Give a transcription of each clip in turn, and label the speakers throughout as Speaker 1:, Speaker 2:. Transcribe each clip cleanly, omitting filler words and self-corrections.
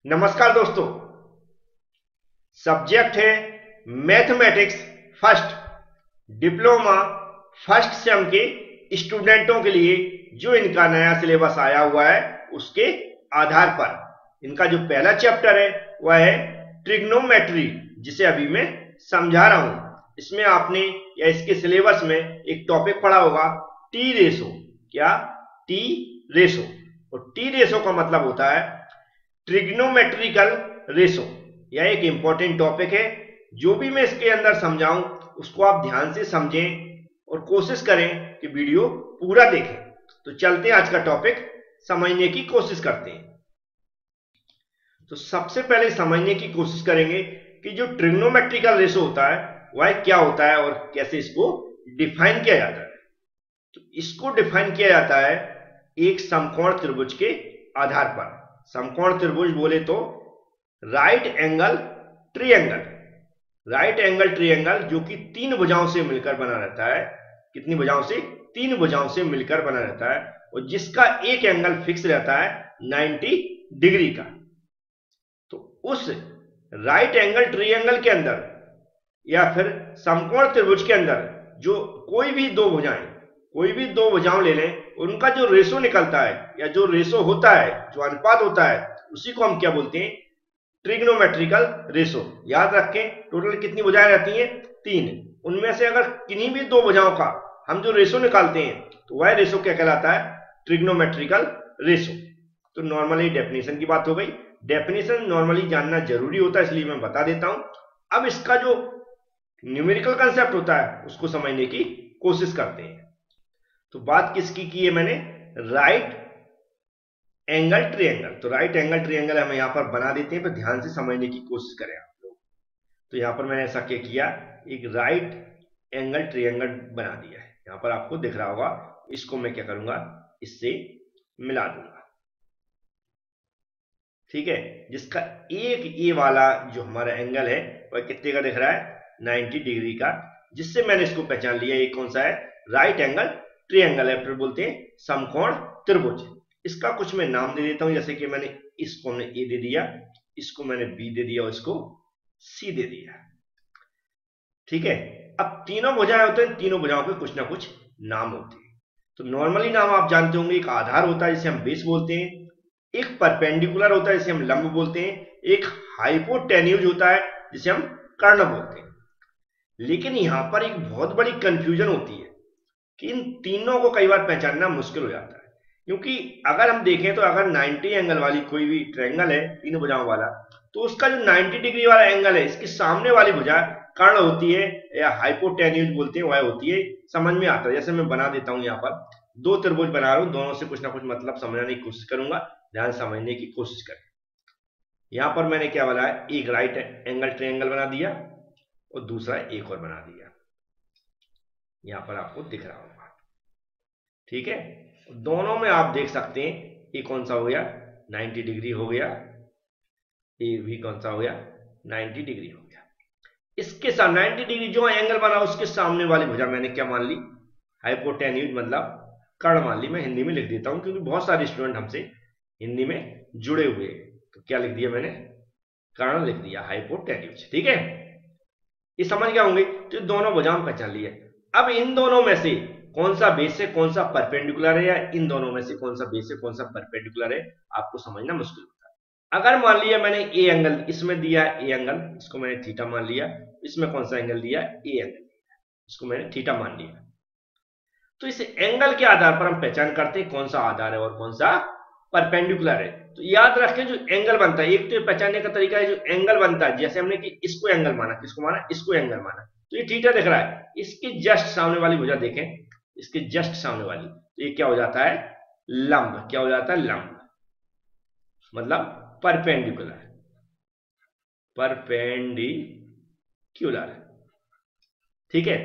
Speaker 1: नमस्कार दोस्तों। सब्जेक्ट है mathematics first diploma first sem के स्टूडेंटों के लिए जो इनका नया सिलेबस आया हुआ है उसके आधार पर इनका जो पहला चैप्टर है वह है ट्रिग्नोमेट्री, जिसे अभी मैं समझा रहा हूं। इसमें आपने या इसके सिलेबस में एक टॉपिक पढ़ा होगा टी रेशो। क्या? T ratio. और टी रेशो का मतलब होता है ट्रिग्नोमेट्रिकल रेशो। यह एक इंपॉर्टेंट टॉपिक है। जो भी मैं इसके अंदर समझाऊं उसको आप ध्यान से समझें और कोशिश करें कि वीडियो पूरा देखें। तो चलते हैं, आज का टॉपिक समझने की कोशिश करते हैं। तो सबसे पहले समझने की कोशिश करेंगे कि जो ट्रिग्नोमेट्रिकल रेशो होता है वह क्या होता है और कैसे इसको डिफाइन किया जाता है। तो इसको डिफाइन किया जाता है एक समकोण त्रिभुज के आधार पर। समकोण त्रिभुज बोले तो right angle triangle. Right angle triangle जो कि तीन भुजाओं से मिलकर बना रहता है। कितनी भुजाओं से? तीन भुजाओं से मिलकर बना रहता है और जिसका एक एंगल फिक्स रहता है 90 डिग्री का। तो उस राइट एंगल ट्रायंगल के अंदर या फिर समकोण त्रिभुज के अंदर जो कोई भी दो भुजाओं ले लें, उनका जो रेशो निकलता है या जो रेशो होता है, जो अनुपात होता है, उसी को हम क्या बोलते हैं? Trigonometrical ratio. याद रखें, टोटल कितनी भुजाएं रहती हैं? तीन। उनमें से अगर किन्हीं भी दो भुजाओं का हम जो रेशो निकालते हैं तो वह रेशो क्या कहलाता है? Trigonometrical ratio. तो नॉर्मली डेफिनेशन की बात हो गई। डेफिनेशन नॉर्मली जानना जरूरी होता है, इसलिए मैं बता देता हूं। अब इसका जो न्यूमेरिकल कंसेप्ट होता है उसको समझने की कोशिश करते हैं। तो बात किसकी की है मैंने? Right angle triangle. तो राइट एंगल ट्रायंगल हम यहां पर बना देते हैं, पर ध्यान से समझने की कोशिश करें आप लोग। तो यहां पर मैंने ऐसा क्या किया, एक राइट एंगल ट्रायंगल बना दिया है। यहां पर आपको दिख रहा होगा। इसको मैं क्या करूंगा, इससे मिला दूंगा। ठीक है, जिसका एक ए वाला जो हमारा एंगल है वह कितने का दिख रहा है? 90 डिग्री का। जिससे मैंने इसको पहचान लिया ये कौन सा है? राइट एंगल ट्रायंगल है, फिर बोलते हैं समकोण त्रिभुज। इसका कुछ मैं नाम दे देता हूं, जैसे कि मैंने इसको हमने ए दे दिया, इसको मैंने बी दे दिया और इसको सी दे दिया। ठीक है, अब तीनों भुजाएं होते हैं, तीनों भुजाओं के कुछ ना कुछ नाम होते हैं। तो नॉर्मली नाम आप जानते होंगे, एक आधार होता है जिसे हम बेस बोलते हैं, एक परपेंडिकुलर होता है जिसे हम लंब बोलते हैं, एक हाइपोटेन्यूज होता है जिसे हम कर्ण बोलते हैं। लेकिन यहां पर एक बहुत बड़ी कंफ्यूजन होती है कि इन तीनों को कई बार पहचानना मुश्किल हो जाता है। क्योंकि अगर हम देखें तो अगर 90 एंगल वाली कोई भी ट्रायंगल है तीन भुजाओं वाला, तो उसका जो 90 डिग्री वाला एंगल है, इसके सामने वाली भुजा कर्ण होती है या हाइपोटेन्यूज बोलते हैं, वह होती है। समझ में आता है? जैसे मैं बना देता हूं, यहां पर दो त्रिभुज बना रहा हूं, दोनों से कुछ ना कुछ मतलब समझने की कोशिश करूंगा। ध्यान समझने की कोशिश करें। यहां पर मैंने क्या बनाया, एक राइट एंगल ट्रायंगल बना दिया और दूसरा एक और बना दिया। यहां पर आपको दिख रहा होगा। ठीक है, दोनों में आप देख सकते हैं ये कौन सा हो गया? 90 डिग्री हो गया। ये भी कौन सा हो गया? 90 डिग्री हो गया। इसके साथ 90 डिग्री जो एंगल बना उसके सामने वाली भुजा मैंने क्या मान ली? हाइपोटेन्यूज मतलब कर्ण मान ली। मैं हिंदी में लिख देता हूं क्योंकि बहुत सारे स्टूडेंट हमसे हिंदी में जुड़े हुए हैं। तो क्या लिख दिया मैंने? कर्ण लिख दिया, हाइपोटेन्यूज। ठीक है, ये समझ गए होंगे। तो दोनों भुजाओं का पहचान लिया। अब इन दोनों में से कौन सा बेस है, कौन सा परपेंडिकुलर है, या इन दोनों में से कौन सा बेस है, कौन सा परपेंडिकुलर है, आपको समझना मुश्किल होता है। अगर मान लिया मैंने ए एंगल इसमें दिया, ए एंगल इसको मैंने थीटा मान लिया, इसमें कौन सा एंगल दिया? ए एंगल, इसको मैंने थीटा मान लिया। तो इस एंगल के आधार पर हम पहचान करते हैं कौन सा आधार है और कौन सा परपेंडिकुलर है। तो याद रखें, जो एंगल बनता है, एक तो पहचानने का तरीका है, जो एंगल बनता है, जैसे हमने कि इसको एंगल माना, किसको माना? इसको एंगल माना। तो ये थीटा दिख रहा है, इसके जस्ट सामने वाली भुजा देखें, इसके जस्ट सामने वाली, तो ये क्या हो जाता है? लंब। क्या हो जाता है? लंब, मतलब परपेंडिकुलर। परपेंडिकुलर। ठीक है,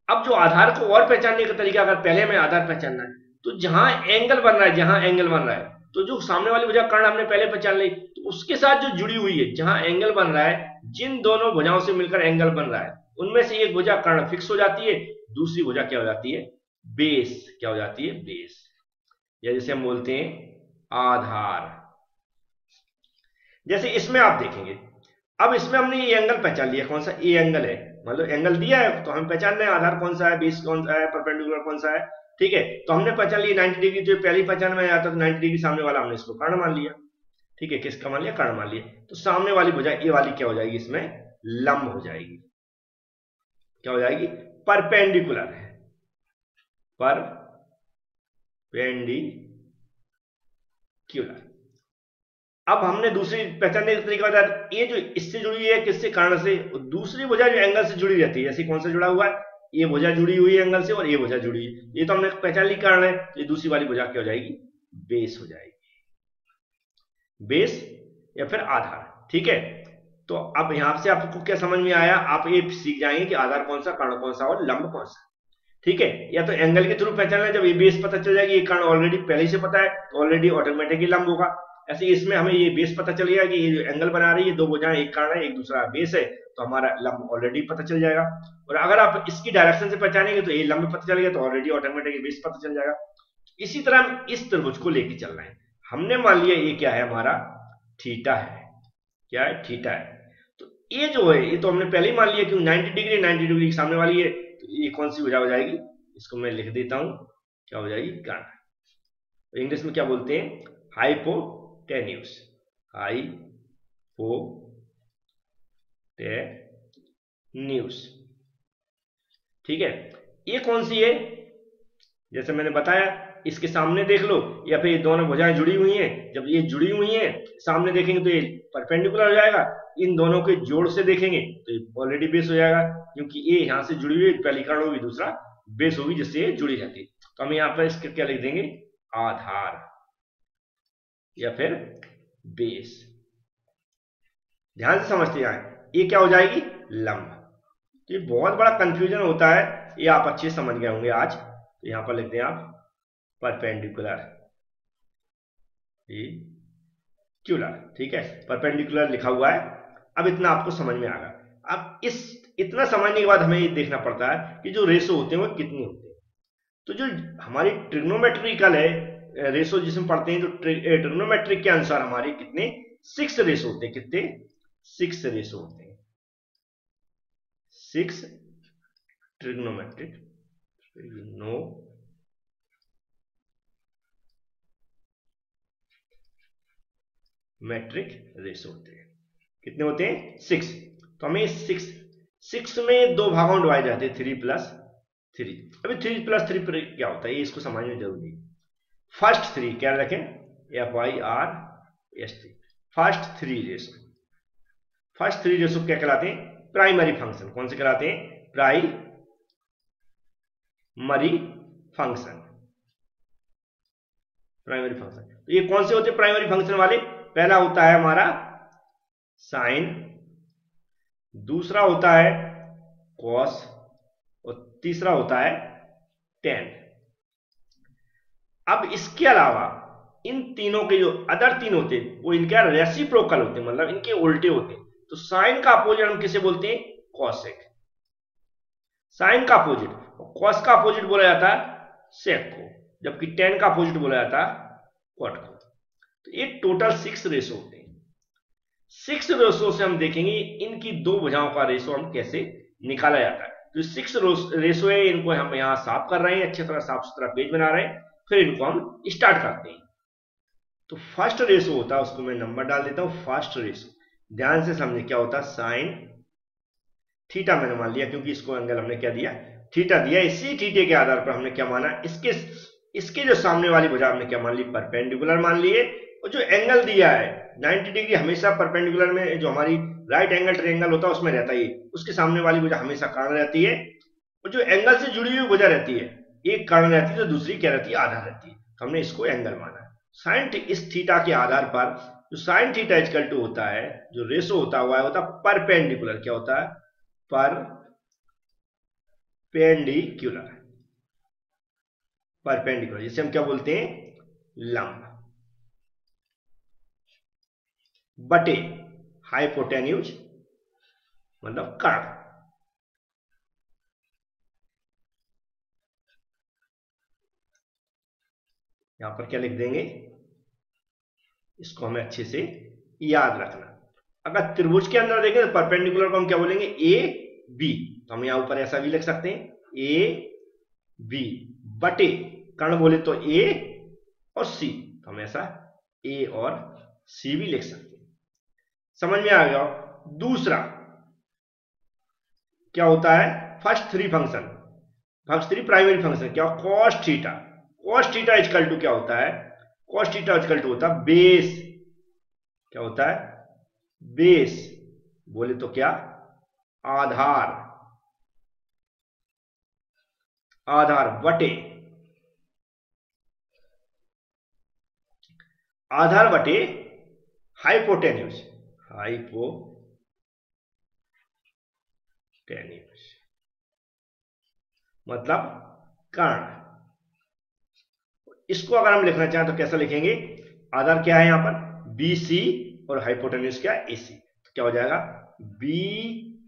Speaker 1: अब जो आधार को और पहचानने का तरीका, अगर पहले हमें आधार पहचानना है तो जहां एंगल बन रहा है, जहां एंगल बन रहा है, तो जो सामने वाली भुजा कर्ण हमने पहले पहचान ली, तो उसके साथ जो जुड़ी हुई है, जहां एंगल बन रहा है, जिन दोनों भुजाओं से मिलकर एंगल बन रहा है, उनमें से एक भुजा कर्ण फिक्स हो जाती है, दूसरी भुजा क्या हो जाती है? बेस। क्या हो जाती है? बेस, या जैसे हम बोलते हैं आधार। जैसे इसमें आप देखेंगे, अब इसमें हमने ये एंगल पहचान लिया, कौन सा ए एंगल है, मतलब एंगल दिया है तो हम पहचान रहे हैं आधार कौन सा है, बेस कौन सा है, परपेंडिकुलर कौन सा है। ठीक है, तो हमने पहचान लिया 90 डिग्री, जो पहली पहचान में आता तो 90 डिग्री सामने वाला, हमने इसको कर्ण मान लिया। ठीक है, किसका मान लिया, कर्ण मान लिया। तो सामने वाली भुजा ए वाली क्या हो जाएगी, इसमें लंब हो जाएगी। क्या हो जाएगी, परपेंडिकुलर है, परपेंडिकुलर। अब हमने दूसरी पहचानने का तरीका बताया, ये जो इससे जुड़ी है किससे, कर्ण से, दूसरी भुजा जो एंगल से जुड़ी रहती है, जैसे कौन सा जुड़ा हुआ है, ये भुजा जुड़ी हुई है एंगल से और ये भुजा जुड़ी है, ये तो हमने पहचान ली कर्ण है, तो ये दूसरी वाली भुजा क्या हो जाएगी, बेस हो जाएगी, बेस या फिर आधार। ठीक है, तो अब यहां से आपको क्या समझ में आया, आप ये सीख जाएंगे कि आधार कौन सा, कर्ण कौन सा और लंब कौन सा। ठीक है, या तो एंगल के थ्रू पहचानना, जब ये बेस पता चल जाएगी, ये कर्ण ऑलरेडी पहले से पता है तो ऑलरेडी ऑटोमेटिकली लंब होगा। ऐसे इसमें हमें ये बेस पता चल गया कि ये जो एंगल बना रही है, दो भुजाएं, एक कर्ण है एक दूसरा बेस है, तो हमारा लंब ऑलरेडी पता चल जाएगा। और अगर आप इसकी डायरेक्शन से पहचानेंगे तो ये लंब पता चल गया, तो ऑलरेडी ऑटोमेटिकली बेस पता चल जाएगा। इसी तरह हम इस त्रिभुज को लेके चल रहे हैं, हमने मान लिया ये क्या है, हमारा थीटा है, क्या है, थीटा है। तो ये जो है, ये तो हमने पहले ही मान लिया कि 90 डिग्री 90 डिग्री की सामने वाली है, तो ये कौन सी भुजा हो जाएगी, इसको मैं लिख देता हूं, क्या हो जाएगी, कर्ण। इंग्लिश में क्या बोलते हैं, हाइपोटेन्यूस, हाइपोटेन्यूस। ठीक है, ये कौन सी है, जैसे मैंने बताया, इसके सामने देख लो, या फिर ये दोनों भुजाएं जुड़ी हुई हैं, जब ये जुड़ी हुई हैं सामने देखेंगे तो ये परपेंडिकुलर हो जाएगा, इन दोनों के जोड़ से देखेंगे तो ये ऑलरेडी बेस हो जाएगा, क्योंकि ये यहां से जुड़ी हुई, पहली कर्ण होगी, दूसरा बेस होगी, जिससे ये जुड़ी रहती है। तो हम यहां पर इसके क्या लिख देंगे, आधार या फिर बेस। ध्यान से समझते जाएं, ये क्या हो जाएगी, लंब। तो ये बहुत बड़ा कंफ्यूजन होता है, ये आप अच्छे समझ गए होंगे आज। तो यहां पर लिखते हैं आप परपेंडिकुलर, क्यूलर। ठीक है, परपेंडिकुलर लिखा हुआ है। अब इतना आपको समझ में आ गया। अब इस इतना समझने के बाद हमें ये देखना पड़ता है कि जो रेशो होते हैं वो कितने होते हैं। तो जो हमारी ट्रिग्नोमेट्रिकल है रेशो जिसमें पढ़ते हैं, तो ट्रिग्नोमेट्रिक के अनुसार हमारे कितने 6 रेशो होते हैं, कितने 6 रेशो होते हैं, 6 ट्रिग्नोमेट्रिक रेशो होते हैं। कितने होते हैं, 6। तो हमें 6 में दो भागों में डिवाइड जाते हैं, 3+3। अभी 3+3 पर क्या होता है, ये इसको समझना जरूरी है। फर्स्ट 3 क्या रखें, FIRST, फर्स्ट थ्री रेशो क्या कहलाते हैं, प्राइमरी फंक्शन। कौन से कहलाते हैं, प्राइमरी फंक्शन। तो ये कौन से होते हैं प्राइमरी फंक्शन वाले, पहला होता है हमारा साइन, दूसरा होता है कॉस और तीसरा होता है टेन। अब इसके अलावा इन तीनों के जो अदर तीन होते हैं वो इनके रेसिप्रोकल होते हैं, मतलब इनके उल्टे होते हैं। तो साइन का अपोजिट हम किसे बोलते हैं, कॉसेक, साइन का अपोजिट। कॉस का अपोजिट बोला जाता है सेक को, जबकि टेन का अपोजिट बोला जाता है कॉट को। तो ये टोटल 6 रेशो होते हैं। 6 रेशो से हम देखेंगे इनकी दो भुजाओं का रेशो हम कैसे निकाला जाता है। तो 6 रेशो है, इनको हम यहां साफ कर रहे हैं, अच्छी तरह साफ सुथरा पेज बना रहे हैं, फिर इनको हम स्टार्ट करते हैं। तो फर्स्ट रेशो होता है, उसको मैं नंबर डाल देता हूं, फर्स्ट रेशो। ध्यान से समझे क्या होता है, साइन थीटा मैंने मान लिया, क्योंकि इसको एंगल हमने क्या दिया, थीटा दिया। इसी थीटे के आधार पर हमने क्या माना, इसके जो सामने वाली भुजा हमने क्या मान ली, परपेंडिकुलर मान लिए। और जो एंगल दिया है 90 डिग्री, हमेशा परपेंडिकुलर में जो हमारी राइट एंगल ट्रायंगल होता है उसमें रहता है, उसके सामने वाली भुजा हमेशा कर्ण रहती है। और जो एंगल से जुड़ी हुई भुजा रहती है, एक कर्ण रहती है तो दूसरी क्या रहती है, आधार रहती है। तो हमने इसको एंगल माना। साइन इस थीटा के आधार पर जो साइन थीटा इक्वल टू होता है, जो रेशो होता हुआ है, होता परपेंडिकुलर। क्या होता है, परपेंडिकुलर, जिसे हम क्या बोलते हैं, लंब, बटे हाइपोटेन्यूज मतलब कर्ण। यहां पर क्या लिख देंगे, इसको हमें अच्छे से याद रखना। अगर त्रिभुज के अंदर देखें तो परपेंडिकुलर को हम क्या बोलेंगे, ए बी, तो हम यहां ऊपर ऐसा भी लिख सकते हैं ए बी, बटे कर्ण बोले तो ए और सी, तो हम ऐसा ए और सी भी लिख सकते हैं। समझ में आ गया। दूसरा क्या होता है, first three function, first three primary function क्या, cos theta, cos theta equal to क्या होता है, कॉस थीटा इक्वल टू होता है बेस, क्या होता है, बेस बोले तो क्या, आधार, आधार बटे, आधार बटे हाइपोटेन्यूज, हाइपोटेन्यूज मतलब कर्ण। इसको अगर हम लिखना चाहें तो कैसा लिखेंगे, आधार क्या है यहां पर बी सी और हाइपोटेन्यूज क्या ए सी, तो क्या हो जाएगा बी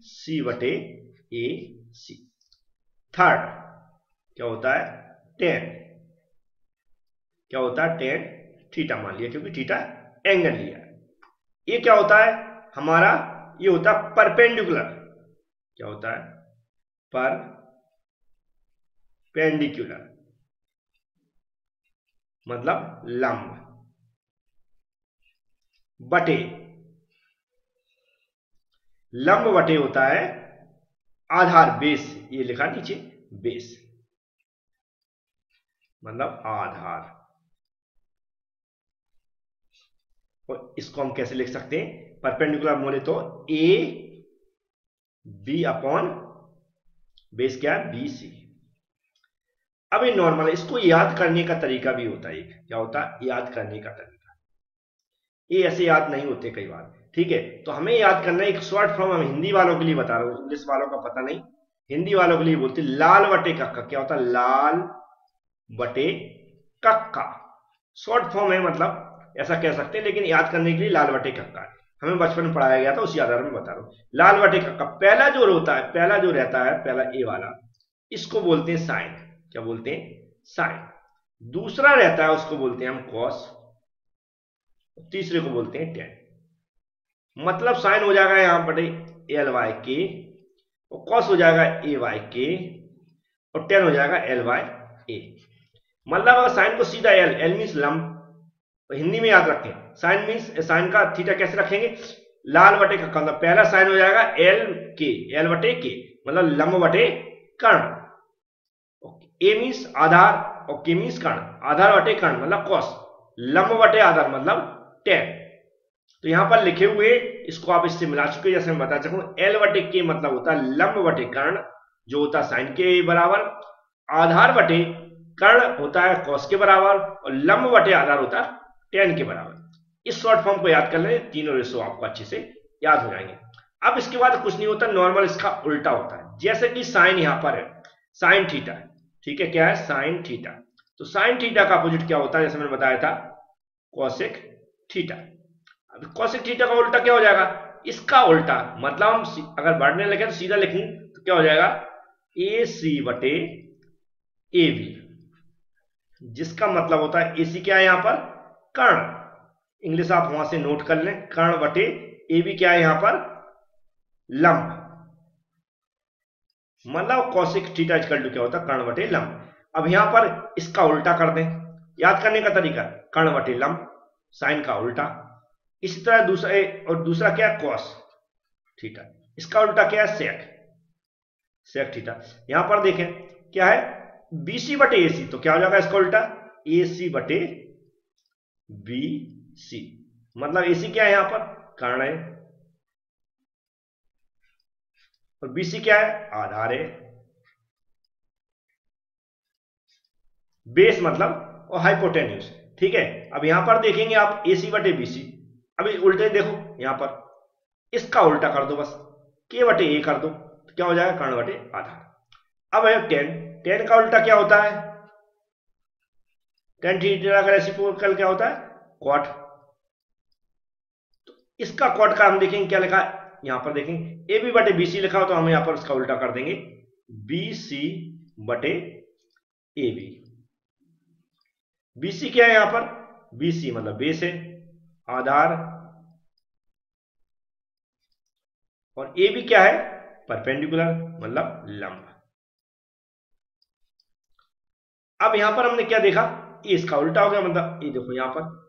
Speaker 1: सी बटे ए सी। थर्ड क्या होता है टेन, क्या होता है टेन थीटा मान लिया क्योंकि थीटा एंगल लिया है। ये क्या होता है हमारा, ये होता है परपेंडिकुलर, क्या होता है परपेंडिकुलर मतलब लंब, बटे लंब बटे होता है आधार बेस, ये लिखा नीचे बेस मतलब आधार। और इसको हम कैसे लिख सकते हैं, परपेंडिकुलर बोले तो ए बी अपॉन बेस क्या है बी सी। अब ये नॉर्मल है, इसको याद करने का तरीका भी होता है, क्या होता है याद करने का तरीका, ये ऐसे याद नहीं होते कई बार, ठीक है। तो हमें याद करना है एक शॉर्ट फॉर्म, हम हिंदी वालों के लिए बता रहा हूं, इंग्लिश वालों का पता नहीं, हिंदी वालों के लिए बोलते लाल बटे कक्का, क्या होता है लाल बटे कक्का, शॉर्ट फॉर्म है मतलब ऐसा कह सकते हैं, लेकिन याद करने के लिए लाल बटे कक्का हमें बचपन में पढ़ाया गया था, उसी आधार में बता रहा हूं। लाल बटे कक्का पहला जो होता है, पहला जो रहता है, पहला ए वाला, इसको बोलते हैं साइन, क्या बोलते हैं साइन। दूसरा रहता है उसको बोलते हैं हम कॉस, तीसरे को बोलते हैं टेन। मतलब साइन हो जाएगा यहां बटे एल वाई के, और कॉस हो जाएगा ए वाई के, और टेन हो जाएगा एल वाई ए। मतलब अगर साइन को सीधा एल, एल मीन्स लंब, तो हिंदी में याद रखें साइन मीन्स, साइन का थीटा कैसे रखेंगे, लाल बटे का मतलब पहला साइन हो जाएगा एल के, एल बटे के मतलब लंब बटे कर्ण, ए मीन्स आधार और के मीन्स कर्ण, आधार बटे कर्ण मतलब कॉस, लंब बटे आधार मतलब टेन। तो यहां पर लिखे हुए इसको आप इससे मिला चुके, जैसे मैं बता सकूं एल बटे के मतलब होता है लंब बटे कर्ण जो होता है साइन के बराबर, आधार बटे कर्ण होता है कॉस के बराबर, और लंब बटे आधार होता है टेन के बराबर। इस शॉर्ट फॉर्म को याद कर लें, तीनों रेशो आपको अच्छे से याद हो जाएंगे। अब इसके बाद कुछ नहीं होता, नॉर्मल इसका उल्टा होता है, जैसे कि साइन यहां पर है साइन थीटा, ठीक है क्या है साइन थीटा, तो साइन थीटा का अपोजिट क्या होता है, जैसे मैंने बताया था कोसेक थीटा। अब कोसेक थीटा का उल्टा क्या हो जाएगा, इसका उल्टा, मतलब हम अगर बढ़ने लगे तो सीधा लिखेंगे तो क्या हो जाएगा ए सी बटे ए बी, जिसका मतलब होता है ए सी क्या है यहां पर कर्ण, इंग्लिश आप वहां से नोट कर लें, कर्ण बटे ए बी क्या है यहां पर लंब, मतलब कोसेक थीटा इक्वल टू क्या होता है कर्ण बटे लंब। अब यहां पर इसका उल्टा कर दें, याद करने का तरीका कर्ण बटे लंब, साइन का उल्टा, इसी तरह दूसरा, और दूसरा क्या है कॉस थीटा, इसका उल्टा क्या है सेक, सेक थीटा। यहां पर देखें क्या है बीसी बटे एसी, तो क्या हो जाएगा इसका उल्टा एसी बटे बी सी, मतलब एसी क्या है यहां पर कर्ण है, और बीसी क्या है आधार है, बेस मतलब और हाइपोटेन्यूज, ठीक है। अब यहां पर देखेंगे आप एसी बटे बीसी, अभी उल्टे देखो यहां पर इसका उल्टा कर दो, बस के बटे ए कर दो, तो क्या हो जाएगा कर्ण बटे आधार। अब है टेन, टेन का उल्टा क्या होता है, टेन थीटा का रेसिप्रोकल क्या होता है कॉट, तो इसका कॉट का हम देखेंगे क्या लिखा है, यहां पर देखेंगे ए बी बटे बीसी लिखा हो, तो हम यहां पर उसका उल्टा कर देंगे बी सी बटे ए बी। बीसी क्या है यहां पर, बीसी मतलब बेस है, आधार और ए भी क्या है, परपेंडिकुलर मतलब लंब। अब यहां पर हमने क्या देखा, ये इसका उल्टा हो गया, मतलब ये देखो यहां पर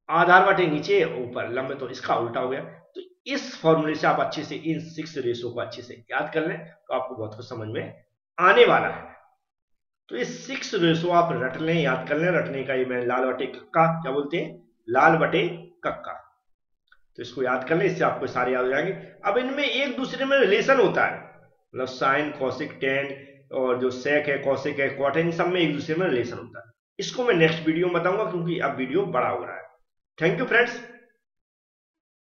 Speaker 1: आधार बटे नीचे ऊपर लंब, तो इसका उल्टा हो गया। तो इस फॉर्मूले से आप अच्छे से इन 6 रेशो को अच्छे से याद कर लें तो आपको बहुत कुछ समझ में आने वाला है। तो ये 6 रेशो आप रट लें, याद कर लें। रटने का ये मैं लाल बटे कक्का, क्या बोलते हैं, लाल बटे कक्का। तो इसको याद कर लें, इससे आपको सारे याद हो जाएंगे। अब इनमें एक दूसरे में रिलेशन होता है, मतलब साइन कॉसिक टेन और जो सेक है कॉसिक है कॉट है, इन सब में एक दूसरे में रिलेशन होता है। इसको मैं नेक्स्ट वीडियो में बताऊंगा क्योंकि अब वीडियो बड़ा हो रहा है। Thank you friends.